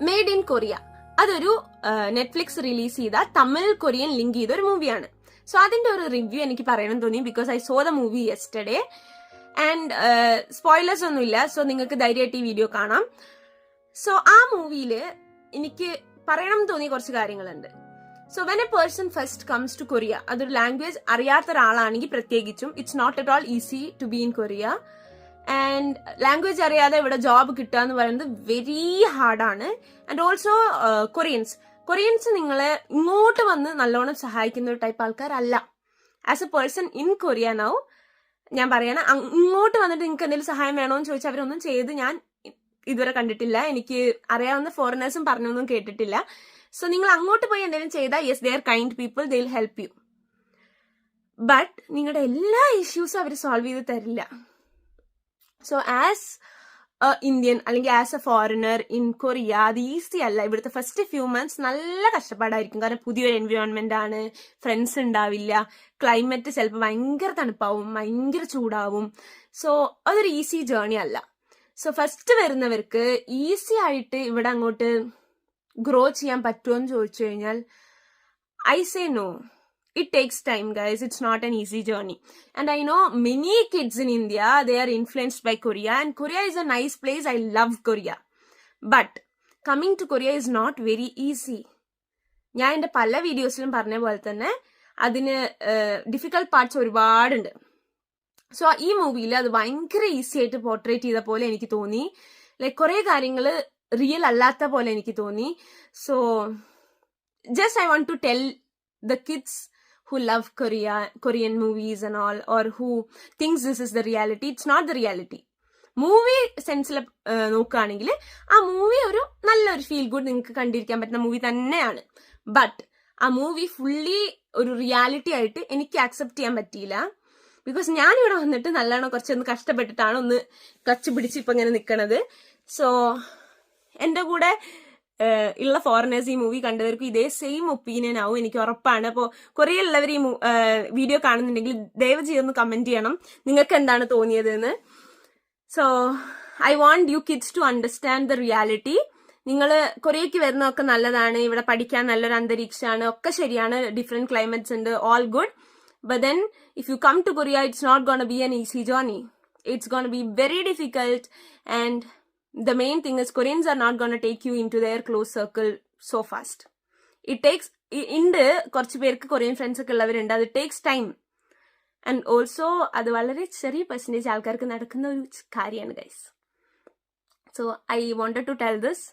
Made in Korea. അതൊരു Netflix release ചെയ്ത Tamil Korean link ചെയ്ത ഒരു മൂവിയാണ്. സോ അതിന്റെ ഒരു റിവ്യൂ എനിക്ക് പറയണം തോന്നി, because I so the movie yesterday and spoilers ഒന്നുമില്ല. സോ നിങ്ങൾക്ക് ധൈര്യമായിട്ട് ഈ വീഡിയോ കാണാം. സോ ആ മൂവിയില് എനിക്ക് പറയണം തോന്നിയ കുറച്ച് കാര്യങ്ങളുണ്ട്. So when a person first comes to Korea, അതൊരു ലാംഗ്വേജ് അറിയാത്ത ഒരാളാണെങ്കിൽ പ്രത്യേകിച്ചും it's not at all easy to be in Korea. And language അറിയാതെ ഇവിടെ ജോബ് കിട്ടുക എന്ന് പറയുന്നത് വെരി ഹാർഡാണ്. ആൻഡ് ഓൾസോ കൊറിയൻസ് നിങ്ങളെ ഇങ്ങോട്ട് വന്ന് നല്ലോണം സഹായിക്കുന്ന ഒരു ടൈപ്പ് ആൾക്കാരല്ല. As a person in Korea now ഞാൻ പറയണ, ഇങ്ങോട്ട് വന്നിട്ട് നിങ്ങൾക്ക് എന്തെങ്കിലും സഹായം വേണോന്ന് ചോദിച്ചാൽ അവരൊന്നും ചെയ്ത് ഞാൻ ഇതുവരെ കണ്ടിട്ടില്ല. എനിക്ക് അറിയാവുന്ന ഫോറിനേഴ്സും പറഞ്ഞൊന്നും കേട്ടിട്ടില്ല. സോ നിങ്ങൾ അങ്ങോട്ട് പോയി എന്തെങ്കിലും ചെയ്താൽ yes they are kind people, they will help you. But നിങ്ങളുടെ എല്ലാ ഇഷ്യൂസും അവർ സോൾവ് ചെയ്ത് തരില്ല. സോ ആസ് ഇന്ത്യൻ അല്ലെങ്കിൽ as A foreigner in Korea അത് ഈസി അല്ല. ഇവിടുത്തെ ഫസ്റ്റ് ഫ്യൂ മന്ത്സ് നല്ല കഷ്ടപ്പാടായിരിക്കും. കാരണം പുതിയൊരു എൻവയോൺമെന്റ് ആണ്, ഫ്രണ്ട്സ് ഉണ്ടാവില്ല, ക്ലൈമറ്റ് ചിലപ്പോൾ ഭയങ്കര തണുപ്പാവും, ഭയങ്കര ചൂടാവും. സോ അതൊരു ഈസി ജേർണി അല്ല. സോ ഫസ്റ്റ് വരുന്നവർക്ക് ഈസി ആയിട്ട് ഇവിടെ അങ്ങോട്ട് ഗ്രോ ചെയ്യാൻ പറ്റുമോ എന്ന് ചോദിച്ചു കഴിഞ്ഞാൽ I say no. It takes time, guys. It's not an easy journey. And I know many kids in India, they are influenced by Korea. And Korea is a nice place. I love Korea. But coming to Korea is not very easy. ഞാൻ എൻ്റെ പല വീഡിയോസിലും പറഞ്ഞ പോലെ തന്നെ അതിന് difficult parts ഒരുപാടുണ്ട്. So ഈ മൂവിയിൽ അത് ഭയങ്കര ഈസി ആയിട്ട് പോർട്രേറ്റ് ചെയ്ത പോലെ എനിക്ക് തോന്നി. ലൈക്ക് കുറേ കാര്യങ്ങൾ റിയൽ അല്ലാത്ത പോലെ എനിക്ക് തോന്നി. So just I want to tell the kids who love Korean movies and all, or who thinks this is the reality, it's not the reality. Movie സെൻസിൽ നോക്കുകയാണെങ്കിൽ ആ മൂവി ഒരു നല്ലൊരു ഫീൽ ഗുഡ് നിങ്ങൾക്ക് കണ്ടിരിക്കാൻ പറ്റുന്ന മൂവി തന്നെയാണ്. ബട്ട് ആ മൂവി ഫുള്ളി ഒരു റിയാലിറ്റി ആയിട്ട് എനിക്ക് ആക്സെപ്റ്റ് ചെയ്യാൻ പറ്റിയില്ല. ബിക്കോസ് ഞാനിവിടെ വന്നിട്ട് നല്ലോണം കുറച്ചൊന്ന് കഷ്ടപ്പെട്ടിട്ടാണ് ഒന്ന് ക്ലച്ച് പിടിച്ച് ഇപ്പം ഇങ്ങനെ നിൽക്കണത്. സോ എൻ്റെ കൂടെ ഉള്ള ഫോറിനേഴ്സ് ഈ മൂവി കണ്ടവർക്ക് ഇതേ സെയിം ഒപ്പീനിയൻ ആവും, എനിക്ക് ഉറപ്പാണ്. അപ്പോൾ കൊറിയയിലുള്ളവർ ഈ വീഡിയോ കാണുന്നുണ്ടെങ്കിൽ ദയവ് ചെയ്തൊന്ന് കമന്റ് ചെയ്യണം നിങ്ങൾക്ക് എന്താണ് തോന്നിയതെന്ന്. So I want you kids to understand the reality. നിങ്ങൾ കൊറിയയ്ക്ക് വരുന്നതൊക്കെ നല്ലതാണ്, ഇവിടെ പഠിക്കാൻ നല്ലൊരു അന്തരീക്ഷമാണ്, ഒക്കെ ശരിയാണ്, ഡിഫറെന്റ് ക്ലൈമറ്റ്സ് ഉണ്ട്, all good. But then if you come to Korea it's not gonna be an easy journey. It's going to be very difficult, and the main thing is Koreans are not going to take you into their close circle so fast. It takes ഉണ്ട് കുറച്ച് പേർക്ക് Korean friends ഒക്കെ ഉള്ളവരുണ്ട്. അത് takes time, and also അത് വളരെ ചെറിയ percentage ആൾക്കാർക്ക് നടക്കുന്ന ഒരു കാര്യമാണ് guys. So I wanted to tell this.